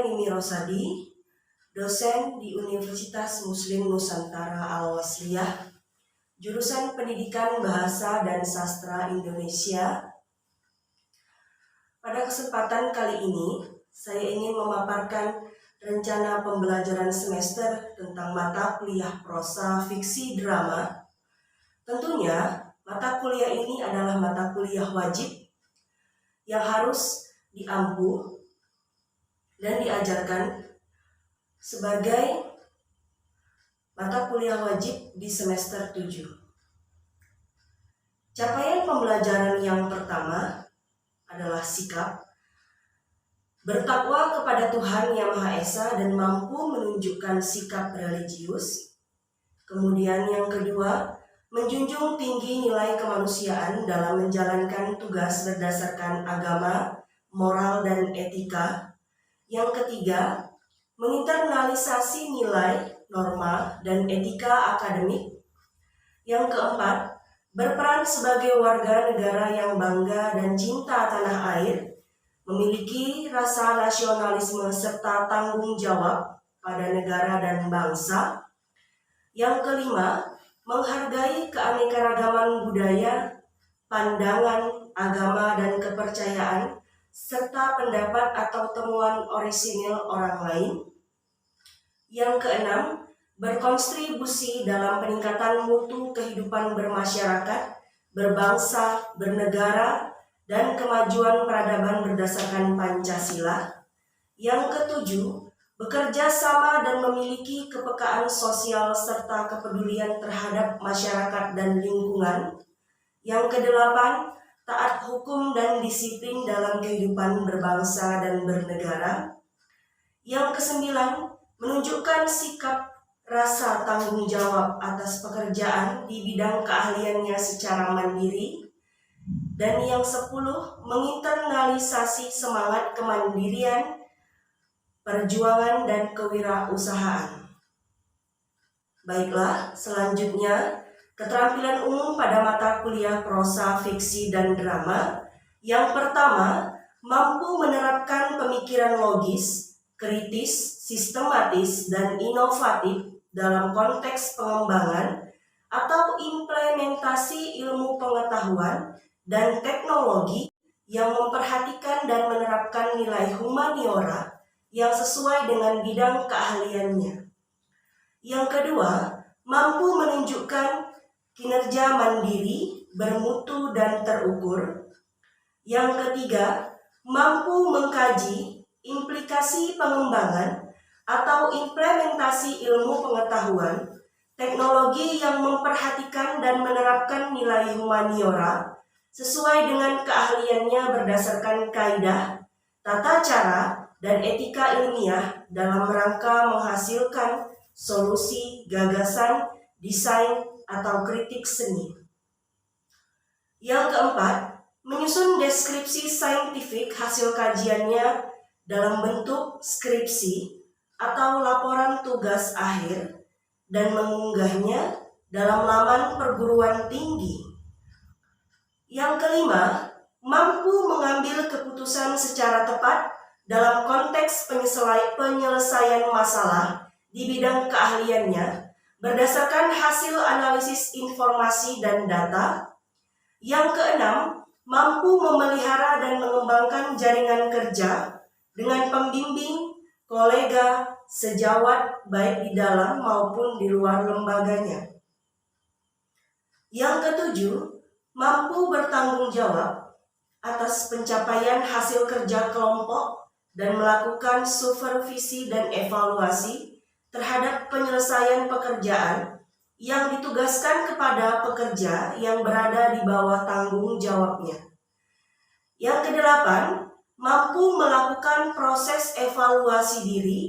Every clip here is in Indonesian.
Mimi Rosadi, dosen di Universitas Muslim Nusantara Al-Wasliyah, jurusan Pendidikan Bahasa dan Sastra Indonesia. Pada kesempatan kali ini, saya ingin memaparkan rencana pembelajaran semester tentang mata kuliah prosa fiksi drama. Tentunya, mata kuliah ini adalah mata kuliah wajib yang harus diampu dan diajarkan sebagai mata kuliah wajib di semester 7. Capaian pembelajaran yang pertama adalah sikap, bertakwa kepada Tuhan Yang Maha Esa dan mampu menunjukkan sikap religius. Kemudian yang kedua, menjunjung tinggi nilai kemanusiaan dalam menjalankan tugas berdasarkan agama, moral, dan etika. Yang ketiga, menginternalisasi nilai, norma, dan etika akademik. Yang keempat, berperan sebagai warga negara yang bangga dan cinta tanah air, memiliki rasa nasionalisme serta tanggung jawab pada negara dan bangsa. Yang kelima, menghargai keanekaragaman budaya, pandangan, agama, dan kepercayaan, serta pendapat atau temuan orisinil orang lain. Yang keenam, berkontribusi dalam peningkatan mutu kehidupan bermasyarakat, berbangsa, bernegara, dan kemajuan peradaban berdasarkan Pancasila. Yang ketujuh, bekerja sama dan memiliki kepekaan sosial serta kepedulian terhadap masyarakat dan lingkungan. Yang kedelapan, taat hukum dan disiplin dalam kehidupan berbangsa dan bernegara. Yang kesembilan, menunjukkan sikap rasa tanggung jawab atas pekerjaan di bidang keahliannya secara mandiri. Dan yang 10, menginternalisasi semangat kemandirian, perjuangan, dan kewirausahaan. Baiklah, selanjutnya keterampilan umum pada mata kuliah prosa, fiksi, dan drama. Yang pertama, mampu menerapkan pemikiran logis, kritis, sistematis, dan inovatif dalam konteks pengembangan atau implementasi ilmu pengetahuan dan teknologi yang memperhatikan dan menerapkan nilai humaniora yang sesuai dengan bidang keahliannya. Yang kedua, mampu menunjukkan kinerja mandiri, bermutu, dan terukur. Yang ketiga, mampu mengkaji implikasi pengembangan atau implementasi ilmu pengetahuan, teknologi yang memperhatikan dan menerapkan nilai humaniora sesuai dengan keahliannya berdasarkan kaidah, tata cara, dan etika ilmiah dalam rangka menghasilkan solusi, gagasan, desain, atau kritik seni. Yang keempat, menyusun deskripsi saintifik hasil kajiannya dalam bentuk skripsi atau laporan tugas akhir dan mengunggahnya dalam laman perguruan tinggi. Yang kelima, mampu mengambil keputusan secara tepat dalam konteks penyelesaian masalah di bidang keahliannya berdasarkan hasil analisis informasi dan data. Yang keenam, mampu memelihara dan mengembangkan jaringan kerja dengan pembimbing, kolega, sejawat baik di dalam maupun di luar lembaganya. Yang ketujuh, mampu bertanggung jawab atas pencapaian hasil kerja kelompok dan melakukan supervisi dan evaluasi terhadap penyelesaian pekerjaan yang ditugaskan kepada pekerja yang berada di bawah tanggung jawabnya. Yang kedelapan, mampu melakukan proses evaluasi diri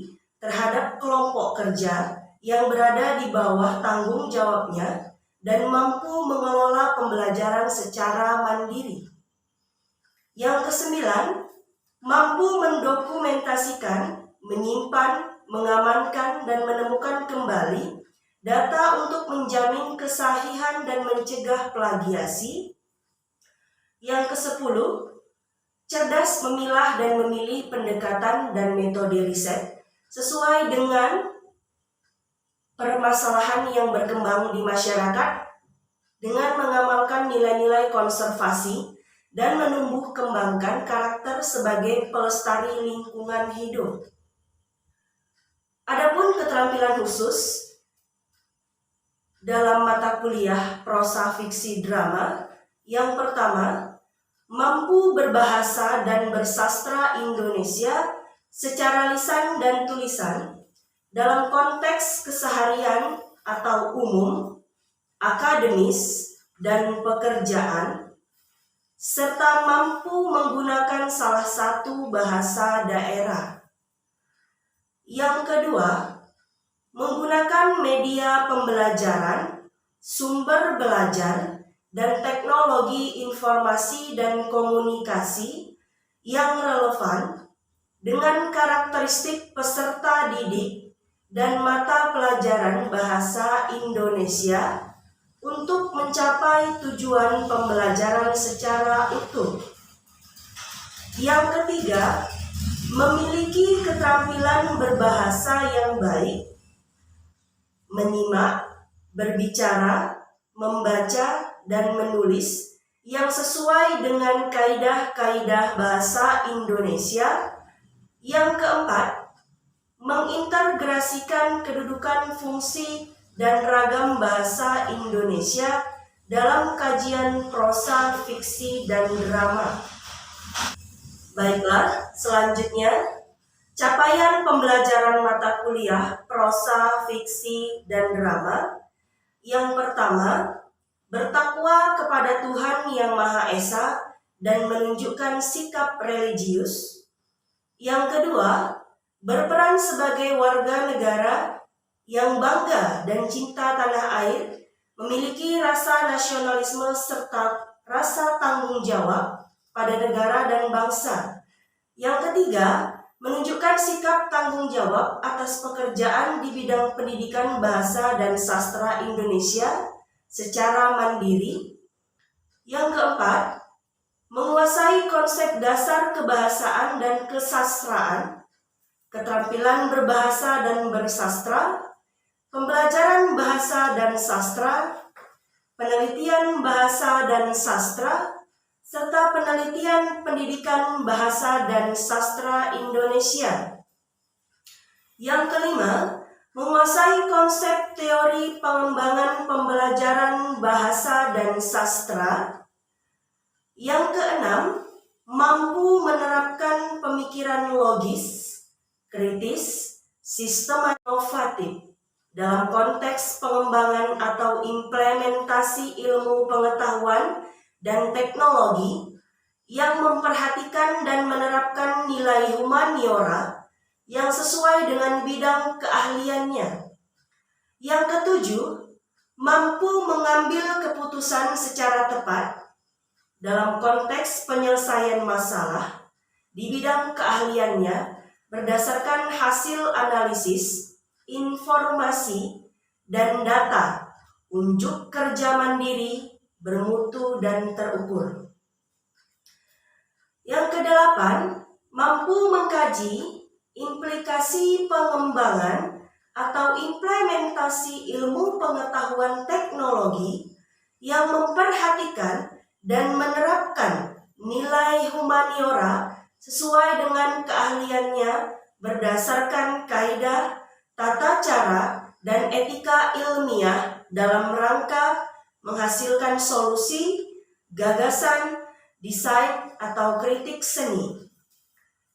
terhadap kelompok kerja yang berada di bawah tanggung jawabnya dan mampu mengelola pembelajaran secara mandiri. Yang kesembilan, mampu mendokumentasikan, menyimpan, mengamankan, dan menemukan kembali data untuk menjamin kesahihan dan mencegah plagiasi. Yang kesepuluh, cerdas memilah dan memilih pendekatan dan metode riset sesuai dengan permasalahan yang berkembang di masyarakat dengan mengamalkan nilai-nilai konservasi dan menumbuh kembangkan karakter sebagai pelestari lingkungan hidup. Adapun keterampilan khusus dalam mata kuliah prosa fiksi drama, yang pertama, mampu berbahasa dan bersastra Indonesia secara lisan dan tulisan dalam konteks keseharian atau umum, akademis, dan pekerjaan, serta mampu menggunakan salah satu bahasa daerah. Yang kedua, menggunakan media pembelajaran, sumber belajar, dan teknologi informasi dan komunikasi yang relevan dengan karakteristik peserta didik dan mata pelajaran bahasa Indonesia untuk mencapai tujuan pembelajaran secara utuh. Yang ketiga, memiliki keterampilan berbahasa yang baik, menyimak, berbicara, membaca, dan menulis yang sesuai dengan kaidah-kaidah bahasa Indonesia. Yang keempat, mengintegrasikan kedudukan fungsi dan ragam bahasa Indonesia dalam kajian prosa, fiksi, dan drama. Baiklah, selanjutnya capaian pembelajaran mata kuliah prosa, fiksi, dan drama. Yang pertama, bertakwa kepada Tuhan Yang Maha Esa dan menunjukkan sikap religius. Yang kedua, berperan sebagai warga negara yang bangga dan cinta tanah air, memiliki rasa nasionalisme serta rasa tanggung jawab pada negara dan bangsa. Yang ketiga, menunjukkan sikap tanggung jawab atas pekerjaan di bidang pendidikan bahasa dan sastra Indonesia secara mandiri. Yang keempat, menguasai konsep dasar kebahasaan dan kesastraan, keterampilan berbahasa dan bersastra, pembelajaran bahasa dan sastra, penelitian bahasa dan sastra, serta penelitian pendidikan bahasa dan sastra Indonesia. Yang kelima, menguasai konsep teori pengembangan pembelajaran bahasa dan sastra. Yang keenam, mampu menerapkan pemikiran logis, kritis, sistematis, inovatif dalam konteks pengembangan atau implementasi ilmu pengetahuan dan teknologi yang memperhatikan dan menerapkan nilai humaniora yang sesuai dengan bidang keahliannya. Yang ketujuh, mampu mengambil keputusan secara tepat dalam konteks penyelesaian masalah di bidang keahliannya berdasarkan hasil analisis, informasi, dan data, unjuk kerja mandiri, bermutu, dan terukur. Yang kedelapan, mampu mengkaji implikasi pengembangan atau implementasi ilmu pengetahuan teknologi yang memperhatikan dan menerapkan nilai humaniora sesuai dengan keahliannya berdasarkan kaidah, tata cara, dan etika ilmiah dalam rangka menghasilkan solusi, gagasan, desain, atau kritik seni.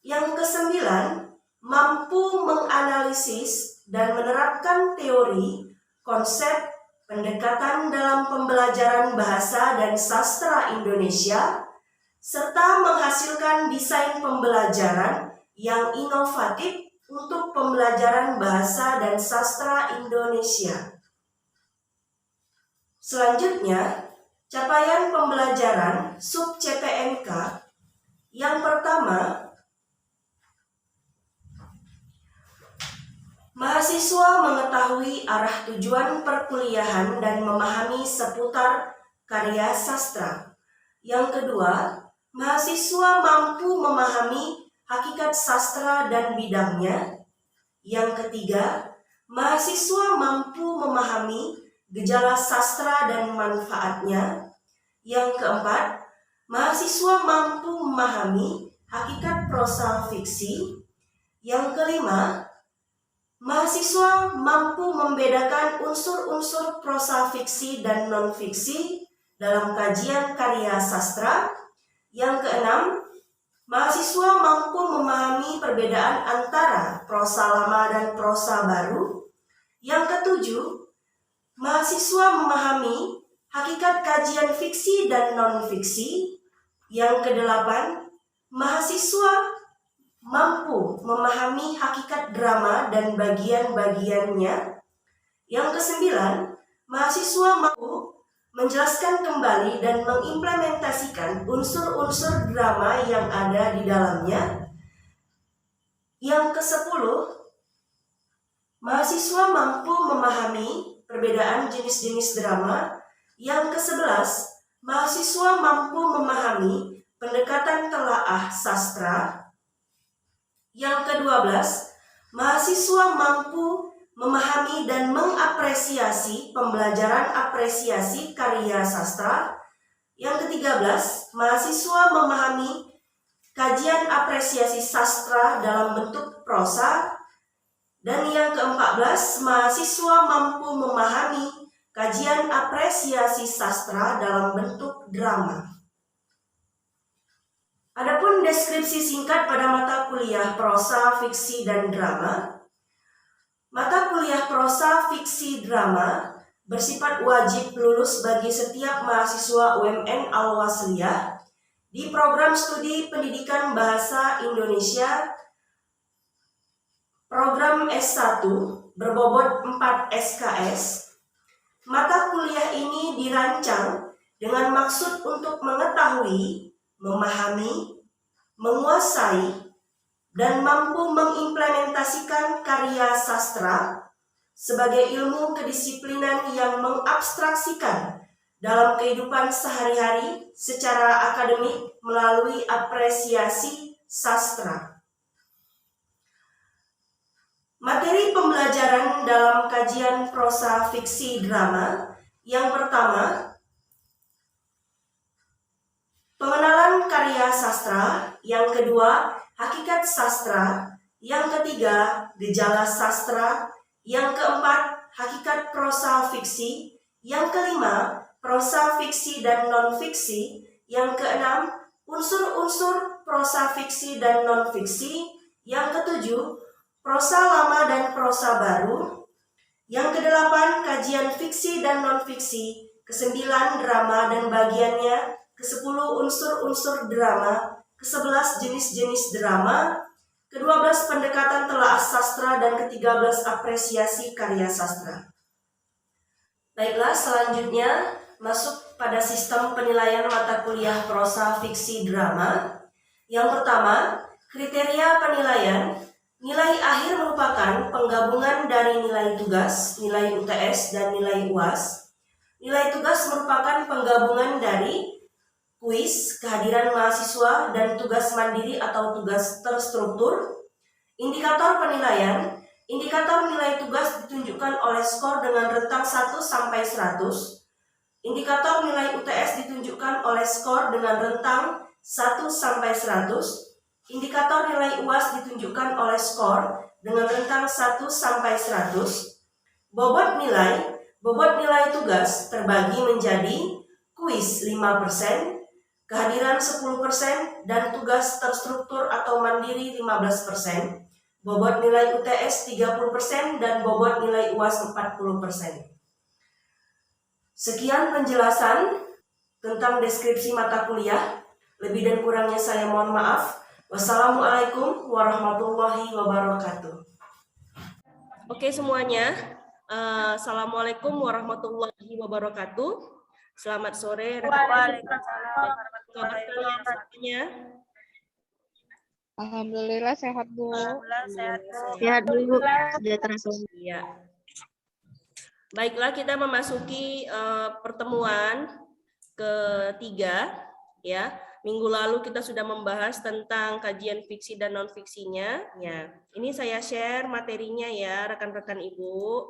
Yang kesembilan, mampu menganalisis dan menerapkan teori, konsep, pendekatan dalam pembelajaran bahasa dan sastra Indonesia, serta menghasilkan desain pembelajaran yang inovatif untuk pembelajaran bahasa dan sastra Indonesia. Selanjutnya, capaian pembelajaran sub-CPNK. Yang pertama, mahasiswa mengetahui arah tujuan perkuliahan dan memahami seputar karya sastra. Yang kedua, mahasiswa mampu memahami hakikat sastra dan bidangnya. Yang ketiga, mahasiswa mampu memahami gejala sastra dan manfaatnya. Yang keempat, mahasiswa mampu memahami hakikat prosa fiksi. Yang kelima, mahasiswa mampu membedakan unsur-unsur prosa fiksi dan non-fiksi dalam kajian karya sastra. Yang keenam, mahasiswa mampu memahami perbedaan antara prosa lama dan prosa baru. Yang ketujuh, mahasiswa memahami hakikat kajian fiksi dan non-fiksi. Yang kedelapan, mahasiswa mampu memahami hakikat drama dan bagian-bagiannya. Yang kesembilan, mahasiswa mampu menjelaskan kembali dan mengimplementasikan unsur-unsur drama yang ada di dalamnya. Yang kesepuluh, mahasiswa mampu memahami perbedaan jenis-jenis drama. Yang kesebelas, mahasiswa mampu memahami pendekatan telaah sastra. Yang ke-12, mahasiswa mampu memahami dan mengapresiasi pembelajaran apresiasi karya sastra. Yang ke-13, mahasiswa memahami kajian apresiasi sastra dalam bentuk prosa. Dan yang ke-14, mahasiswa mampu memahami kajian apresiasi sastra dalam bentuk drama. Adapun deskripsi singkat pada mata kuliah prosa, fiksi, dan drama. Mata kuliah prosa, fiksi, drama bersifat wajib lulus bagi setiap mahasiswa UMN Al-Wasliyah di program studi pendidikan bahasa Indonesia program S1 berbobot 4 SKS. Mata kuliah ini dirancang dengan maksud untuk mengetahui, memahami, menguasai, dan mampu mengimplementasikan karya sastra sebagai ilmu kedisiplinan yang mengabstraksikan dalam kehidupan sehari-hari secara akademik melalui apresiasi sastra. Materi pembelajaran dalam kajian prosa fiksi drama. Yang pertama, pengenalan karya sastra. Yang kedua, hakikat sastra. Yang ketiga, gejala sastra. Yang keempat, hakikat prosa fiksi. Yang kelima, prosa fiksi dan non-fiksi. Yang keenam, unsur-unsur prosa fiksi dan non-fiksi. Yang ketujuh, prosa lama dan prosa baru. Yang kedelapan, kajian fiksi dan non-fiksi. Kesembilan, drama dan bagiannya. Ke-10, unsur-unsur drama. Ke-11, jenis-jenis drama. Ke-12, pendekatan telaah sastra. Dan ke-13, apresiasi karya sastra. Baiklah, selanjutnya masuk pada sistem penilaian mata kuliah prosa, fiksi, drama. Yang pertama, kriteria penilaian. Nilai akhir merupakan penggabungan dari nilai tugas, nilai UTS, dan nilai UAS. Nilai tugas merupakan penggabungan dari kuis, kehadiran mahasiswa, dan tugas mandiri atau tugas terstruktur. Indikator penilaian. Indikator nilai tugas ditunjukkan oleh skor dengan rentang 1 sampai 100. Indikator nilai UTS ditunjukkan oleh skor dengan rentang 1 sampai 100. Indikator nilai UAS ditunjukkan oleh skor dengan rentang 1 sampai 100. Bobot nilai tugas terbagi menjadi kuis 5%, kehadiran 10%, dan tugas terstruktur atau mandiri 15%. Bobot nilai UTS 30% dan bobot nilai UAS 40%. Sekian penjelasan tentang deskripsi mata kuliah. Lebih dan kurangnya saya mohon maaf. Wassalamualaikum warahmatullahi wabarakatuh. Oke semuanya, assalamualaikum warahmatullahi wabarakatuh. Selamat sore. Waalaikumsalam warahmatullahi Semuanya. Alhamdulillah sehat Bu. Alhamdulillah sehat Bu. Sehat Bu. Sejahtera semua. Iya. Baiklah, kita memasuki pertemuan ketiga, ya. Minggu lalu kita sudah membahas tentang kajian fiksi dan non-fiksinya. Ya, ini saya share materinya ya, rekan-rekan Ibu.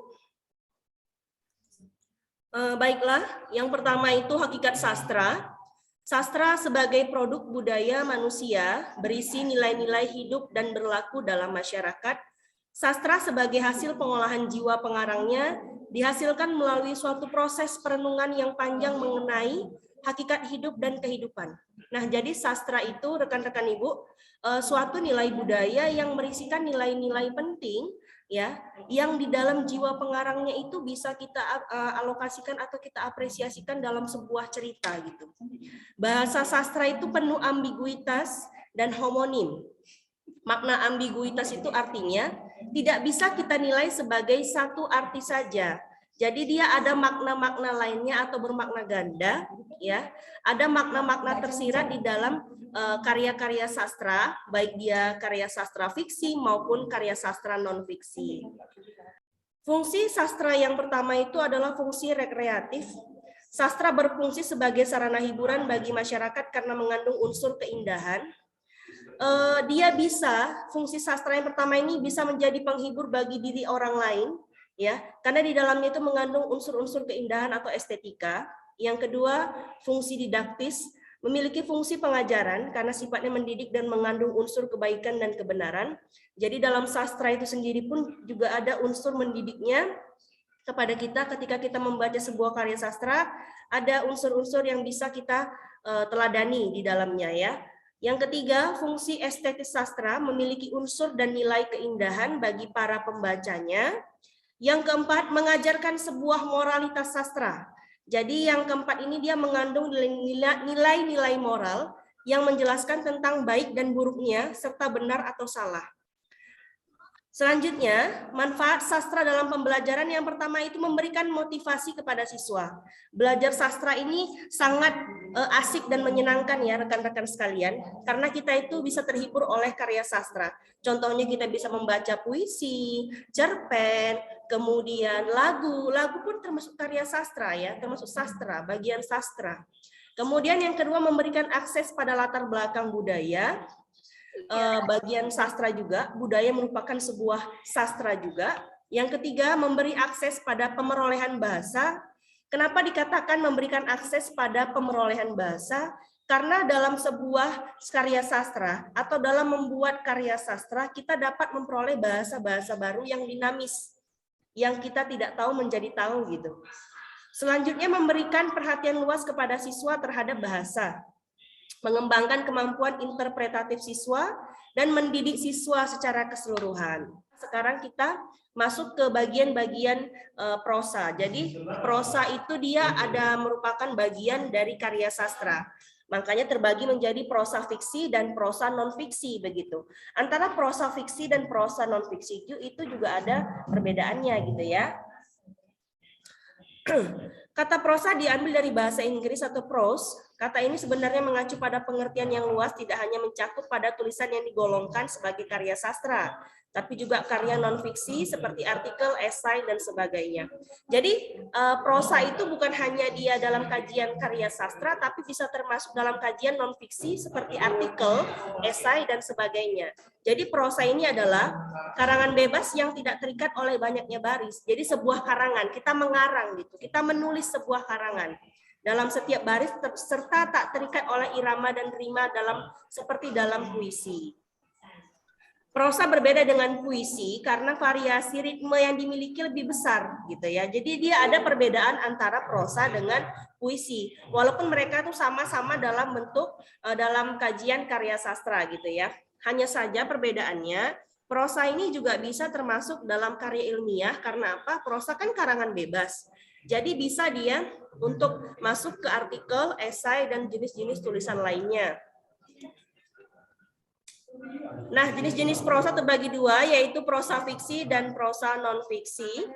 Baiklah, yang pertama itu hakikat sastra. Sastra sebagai produk budaya manusia berisi nilai-nilai hidup dan berlaku dalam masyarakat. Sastra sebagai hasil pengolahan jiwa pengarangnya dihasilkan melalui suatu proses perenungan yang panjang mengenai hakikat hidup dan kehidupan. Nah, jadi sastra itu rekan-rekan Ibu suatu nilai budaya yang berisikan nilai-nilai penting ya, yang di dalam jiwa pengarangnya itu bisa kita alokasikan atau kita apresiasikan dalam sebuah cerita gitu. Bahasa sastra itu penuh ambiguitas dan homonim. Makna ambiguitas itu artinya tidak bisa kita nilai sebagai satu arti saja. Jadi dia ada makna-makna lainnya atau bermakna ganda, ya. Ada makna-makna tersirat di dalam karya-karya sastra, baik dia karya sastra fiksi maupun karya sastra non-fiksi. Fungsi sastra yang pertama itu adalah fungsi rekreatif. Sastra berfungsi sebagai sarana hiburan bagi masyarakat karena mengandung unsur keindahan. Dia bisa, fungsi sastra yang pertama ini bisa menjadi penghibur bagi diri orang lain, ya, karena di dalamnya itu mengandung unsur-unsur keindahan atau estetika. Yang kedua, fungsi didaktis, memiliki fungsi pengajaran karena sifatnya mendidik dan mengandung unsur kebaikan dan kebenaran. Jadi dalam sastra itu sendiri pun juga ada unsur mendidiknya kepada kita ketika kita membaca sebuah karya sastra, ada unsur-unsur yang bisa kita teladani di dalamnya ya. Yang ketiga, fungsi estetis sastra memiliki unsur dan nilai keindahan bagi para pembacanya. Yang keempat, mengajarkan sebuah moralitas sastra. Jadi yang keempat ini dia mengandung nilai-nilai moral yang menjelaskan tentang baik dan buruknya serta benar atau salah. Selanjutnya, manfaat sastra dalam pembelajaran yang pertama itu memberikan motivasi kepada siswa. Belajar sastra ini sangat asik dan menyenangkan ya rekan-rekan sekalian, karena kita itu bisa terhibur oleh karya sastra. Contohnya kita bisa membaca puisi, cerpen, kemudian lagu pun termasuk karya sastra ya, termasuk sastra, bagian sastra. Kemudian yang kedua memberikan akses pada latar belakang budaya. Bagian sastra juga, budaya merupakan sebuah sastra juga. Yang ketiga, memberi akses pada pemerolehan bahasa. Kenapa dikatakan memberikan akses pada pemerolehan bahasa? Karena dalam sebuah karya sastra atau dalam membuat karya sastra, kita dapat memperoleh bahasa-bahasa baru yang dinamis, yang kita tidak tahu menjadi tahu gitu. Selanjutnya, memberikan perhatian luas kepada siswa terhadap bahasa. Mengembangkan kemampuan interpretatif siswa dan mendidik siswa secara keseluruhan. Sekarang kita masuk ke bagian-bagian prosa. Jadi prosa itu dia ada merupakan bagian dari karya sastra. Makanya terbagi menjadi prosa fiksi dan prosa non-fiksi begitu. Antara prosa fiksi dan prosa non-fiksi itu juga ada perbedaannya gitu ya. Kata prosa diambil dari bahasa Inggris atau prose. Kata ini sebenarnya mengacu pada pengertian yang luas, tidak hanya mencakup pada tulisan yang digolongkan sebagai karya sastra, tapi juga karya non-fiksi seperti artikel, esai, dan sebagainya. Jadi prosa itu bukan hanya dia dalam kajian karya sastra, tapi bisa termasuk dalam kajian non-fiksi seperti artikel, esai, dan sebagainya. Jadi prosa ini adalah karangan bebas yang tidak terikat oleh banyaknya baris. Jadi sebuah karangan, kita mengarang gitu, kita menulis sebuah karangan dalam setiap baris serta tak terikat oleh irama dan rima seperti dalam puisi. Prosa berbeda dengan puisi karena variasi ritme yang dimiliki lebih besar gitu ya. Jadi dia ada perbedaan antara prosa dengan puisi. Walaupun mereka tuh sama-sama dalam bentuk dalam kajian karya sastra gitu ya. Hanya saja perbedaannya prosa ini juga bisa termasuk dalam karya ilmiah karena apa? Prosa kan karangan bebas. Jadi bisa dia untuk masuk ke artikel, esai, dan jenis-jenis tulisan lainnya. Nah, jenis-jenis prosa terbagi dua, yaitu prosa fiksi dan prosa non-fiksi.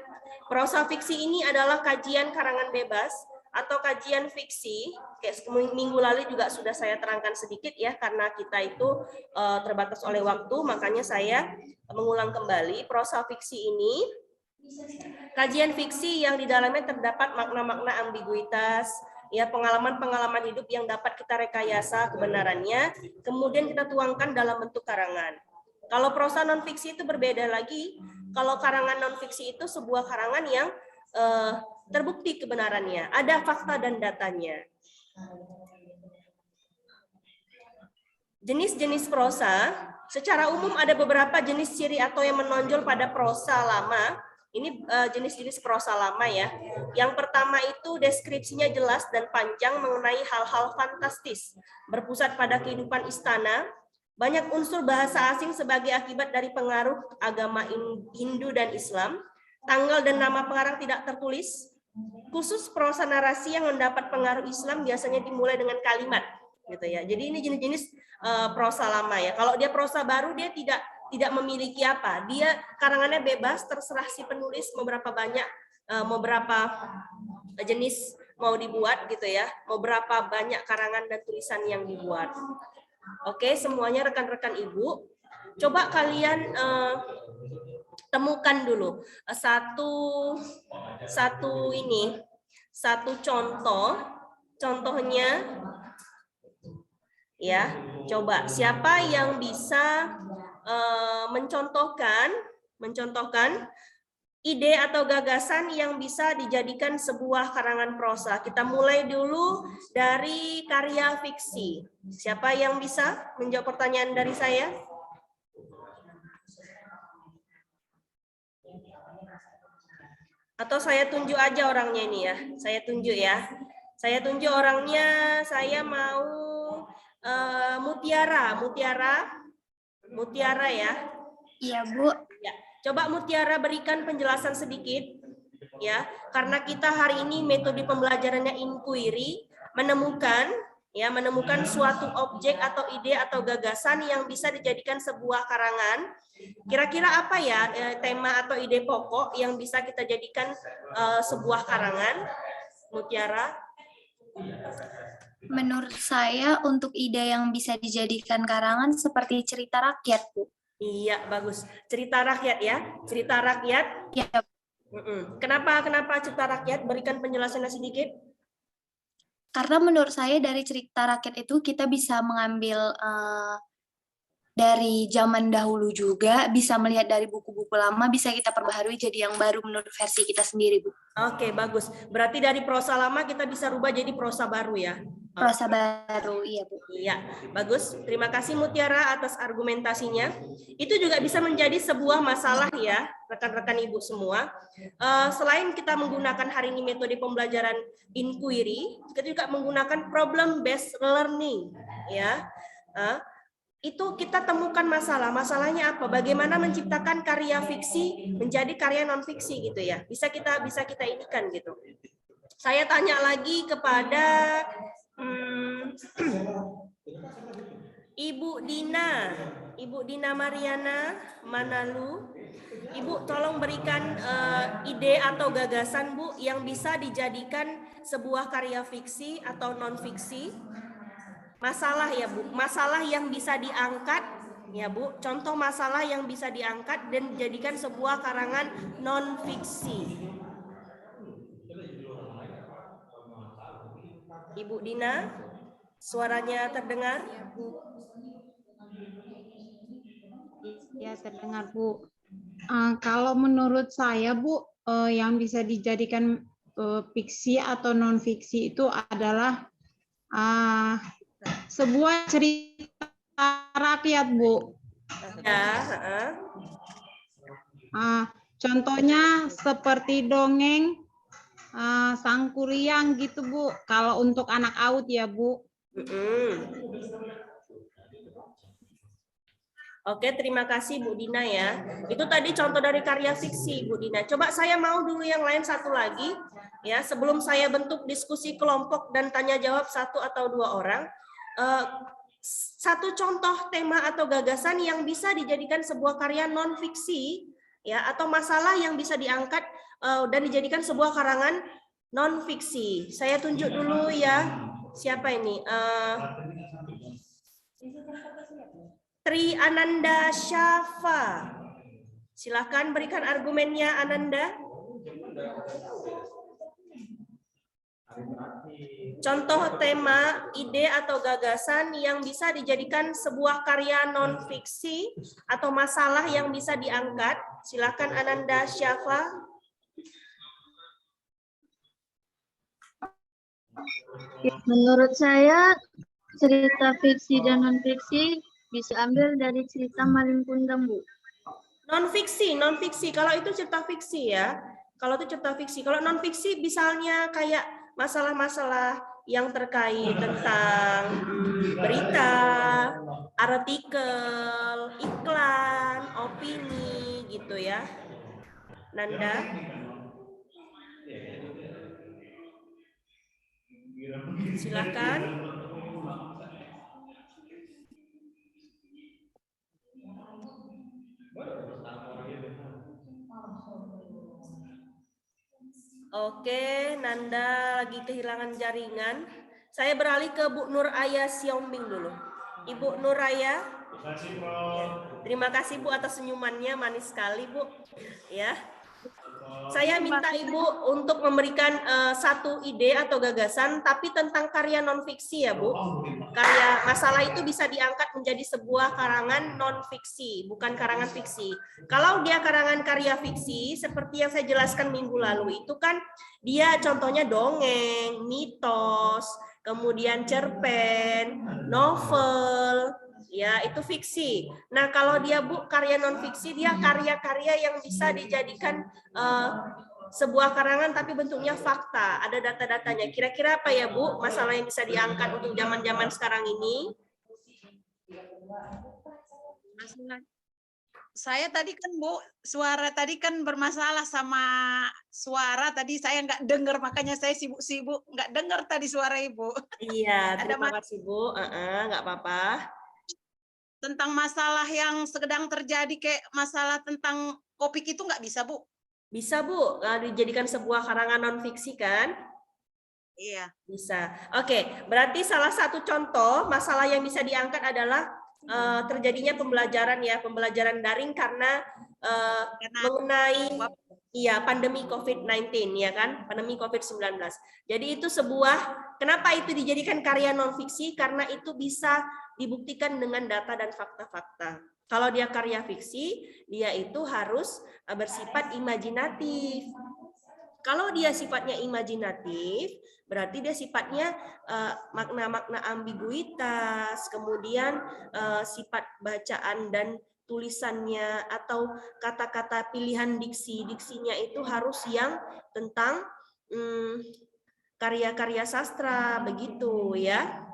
Prosa fiksi ini adalah kajian karangan bebas atau kajian fiksi. Kayak minggu lalu juga sudah saya terangkan sedikit ya, karena kita itu terbatas oleh waktu, makanya saya mengulang kembali. Prosa fiksi ini kajian fiksi yang di dalamnya terdapat makna-makna ambiguitas, ya pengalaman-pengalaman hidup yang dapat kita rekayasa kebenarannya, kemudian kita tuangkan dalam bentuk karangan. Kalau prosa non fiksi itu berbeda lagi. Kalau karangan non fiksi itu sebuah karangan yang terbukti kebenarannya, ada fakta dan datanya. Jenis-jenis prosa, secara umum ada beberapa jenis ciri atau yang menonjol pada prosa lama. Ini jenis-jenis prosa lama ya. Yang pertama itu deskripsinya jelas dan panjang mengenai hal-hal fantastis, berpusat pada kehidupan istana, banyak unsur bahasa asing sebagai akibat dari pengaruh agama Hindu dan Islam, tanggal dan nama pengarang tidak tertulis, khusus prosa narasi yang mendapat pengaruh Islam biasanya dimulai dengan kalimat, gitu ya. Jadi ini jenis-jenis prosa lama ya. Kalau dia prosa baru dia tidak memiliki apa, dia karangannya bebas, terserah si penulis mau berapa banyak, mau berapa jenis mau dibuat gitu ya, mau berapa banyak karangan dan tulisan yang dibuat. Oke, semuanya rekan-rekan Ibu, coba kalian temukan dulu satu contohnya ya. Coba siapa yang bisa mencontohkan ide atau gagasan yang bisa dijadikan sebuah karangan prosa. Kita mulai dulu dari karya fiksi. Siapa yang bisa menjawab pertanyaan dari saya? Atau saya tunjuk aja orangnya ini ya. Saya tunjuk ya. Saya tunjuk orangnya, saya mau Mutiara ya. Iya, Bu. Ya, coba Mutiara berikan penjelasan sedikit ya, karena kita hari ini metode pembelajarannya inquiry, menemukan suatu objek atau ide atau gagasan yang bisa dijadikan sebuah karangan. Kira-kira apa ya tema atau ide pokok yang bisa kita jadikan sebuah karangan, Mutiara? Menurut saya untuk ide yang bisa dijadikan karangan seperti cerita rakyat, Bu. Iya, bagus. Cerita rakyat ya. Cerita rakyat. Ya, Kenapa cerita rakyat? Berikan penjelasannya sedikit. karena menurut saya dari cerita rakyat itu kita bisa mengambil dari zaman dahulu juga, bisa melihat dari buku-buku lama, bisa kita perbaharui jadi yang baru menurut versi kita sendiri, Bu. Oke, bagus. Berarti dari prosa lama kita bisa rubah jadi prosa baru ya? Prosa baru, iya, Bu. Iya, bagus. Terima kasih Mutiara atas argumentasinya. Itu juga bisa menjadi sebuah masalah ya, rekan-rekan Ibu semua. Selain kita menggunakan hari ini metode pembelajaran inquiry, kita juga menggunakan problem based learning ya. Itu kita temukan masalahnya apa? Bagaimana menciptakan karya fiksi menjadi karya non fiksi gitu ya? Bisa kita inikan gitu. Saya tanya lagi kepada Ibu Dina Mariana Manalu. Ibu tolong berikan ide atau gagasan Bu yang bisa dijadikan sebuah karya fiksi atau non fiksi. Masalah ya Bu, masalah yang bisa diangkat ya Bu, contoh masalah yang bisa diangkat dan dijadikan sebuah karangan non fiksi. Ibu Dina, suaranya terdengar? Ya, terdengar Bu. Kalau menurut saya Bu, yang bisa dijadikan fiksi atau non fiksi itu adalah sebuah cerita rakyat, Bu. Ya. Contohnya seperti dongeng Sang Kuryang gitu, Bu. Kalau untuk anak AUD ya, Bu. Oke, terima kasih Bu Dina ya. Itu tadi contoh dari karya fiksi Bu Dina. Coba saya mau dulu yang lain satu lagi ya, sebelum saya bentuk diskusi kelompok dan tanya jawab satu atau dua orang. Satu contoh tema atau gagasan yang bisa dijadikan sebuah karya non fiksi ya, atau masalah yang bisa diangkat dan dijadikan sebuah karangan non fiksi. Saya tunjuk dulu ya. Siapa ini? Tri Ananda Syafa. Silakan berikan argumennya Ananda. Contoh tema, ide atau gagasan yang bisa dijadikan sebuah karya non-fiksi atau masalah yang bisa diangkat. Silakan Ananda Syafa. Menurut saya, cerita fiksi dan non-fiksi bisa ambil dari cerita Malin Kundang, Bu. Non-fiksi. Kalau itu cerita fiksi ya. Kalau itu cerita fiksi. Kalau non-fiksi misalnya kayak masalah-masalah yang terkait tentang berita, artikel, iklan, opini gitu ya. Nanda. Silakan. Oke, Nanda lagi kehilangan jaringan. Saya beralih ke Bu Nur Aya Siombing dulu. Ibu Nur Aya. Terima kasih Bu atas senyumannya, manis sekali Bu. Ya. Saya minta Ibu untuk memberikan satu ide atau gagasan, tapi tentang karya non-fiksi ya Bu. Karya masalah itu bisa diangkat menjadi sebuah karangan non-fiksi, bukan karangan fiksi. Kalau dia karangan karya fiksi, seperti yang saya jelaskan minggu lalu, itu kan dia contohnya dongeng, mitos, kemudian cerpen, novel, ya itu fiksi. Nah kalau dia Bu karya non fiksi, dia karya-karya yang bisa dijadikan sebuah karangan tapi bentuknya fakta, ada data-datanya. Kira-kira apa ya Bu masalah yang bisa diangkat untuk zaman-zaman sekarang ini? Saya tadi kan Bu, suara tadi kan bermasalah sama suara tadi saya nggak dengar, makanya saya sibuk-sibuk nggak dengar tadi suara Ibu. Iya, terima kasih Bu. Nggak apa-apa. Tentang masalah yang sedang terjadi kayak masalah tentang Kopik itu nggak bisa Bu? Bisa Bu, dijadikan sebuah karangan non fiksi kan? Iya. Bisa. Oke, berarti salah satu contoh masalah yang bisa diangkat adalah terjadinya pembelajaran daring karena mengenai pandemi COVID-19 ya kan, pandemi COVID-19. Jadi itu kenapa itu dijadikan karya non fiksi? Karena itu bisa dibuktikan dengan data dan fakta-fakta. Kalau dia karya fiksi, dia itu harus bersifat imajinatif. Kalau dia sifatnya imajinatif, berarti dia sifatnya makna-makna ambiguitas, kemudian sifat bacaan dan tulisannya atau kata-kata pilihan diksinya itu harus yang tentang karya-karya sastra, begitu ya.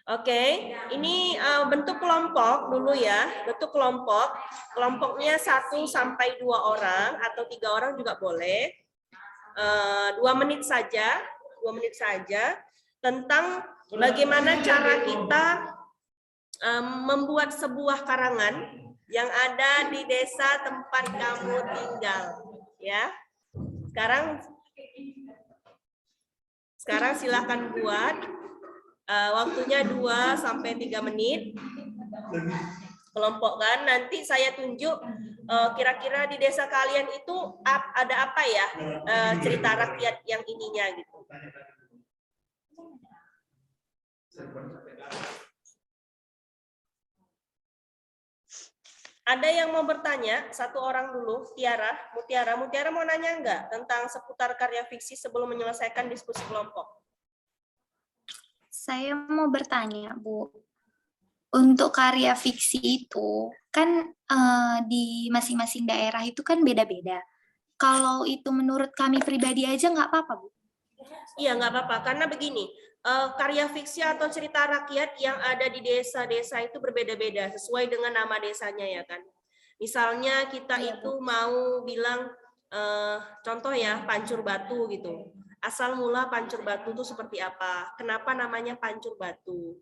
Oke, ini bentuk kelompok dulu ya. Bentuk kelompok, kelompoknya 1 sampai 2 orang atau 3 orang juga boleh. 2 menit saja, 2 menit saja tentang bagaimana cara kita membuat sebuah karangan yang ada di desa tempat kamu tinggal, ya. Sekarang silakan buat. Waktunya 2 sampai 3 menit. Kelompokkan, nanti saya tunjuk kira-kira di desa kalian itu ada apa ya cerita rakyat yang ininya gitu. Ada yang mau bertanya? 1 orang dulu, Mutiara mau nanya enggak tentang seputar karya fiksi sebelum menyelesaikan diskusi kelompok? Saya mau bertanya, Bu. Untuk karya fiksi itu, kan di masing-masing daerah itu kan beda-beda. Kalau itu menurut kami pribadi aja nggak apa-apa, Bu? Iya, nggak apa-apa. Karena begini, karya fiksi atau cerita rakyat yang ada di desa-desa itu berbeda-beda, sesuai dengan nama desanya ya kan. Misalnya kita itu mau bilang, contoh ya, Pancur Batu gitu. Asal mula Pancur Batu itu seperti apa? Kenapa namanya Pancur Batu?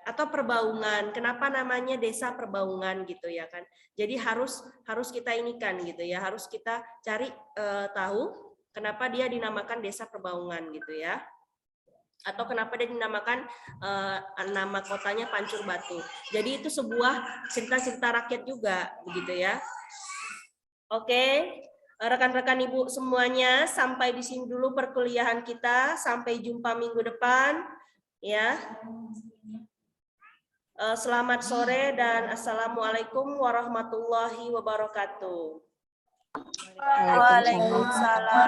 Atau Perbaungan, kenapa namanya Desa Perbaungan gitu ya kan? Jadi harus kita inikan gitu ya, harus kita cari tahu kenapa dia dinamakan Desa Perbaungan gitu ya. Atau kenapa dia dinamakan nama kotanya Pancur Batu. Jadi itu sebuah cerita-cerita rakyat juga begitu ya. Oke. Rekan-rekan Ibu semuanya, sampai di sini dulu perkuliahan kita. Sampai jumpa minggu depan. Ya. Selamat sore dan assalamualaikum warahmatullahi wabarakatuh. Waalaikumsalam.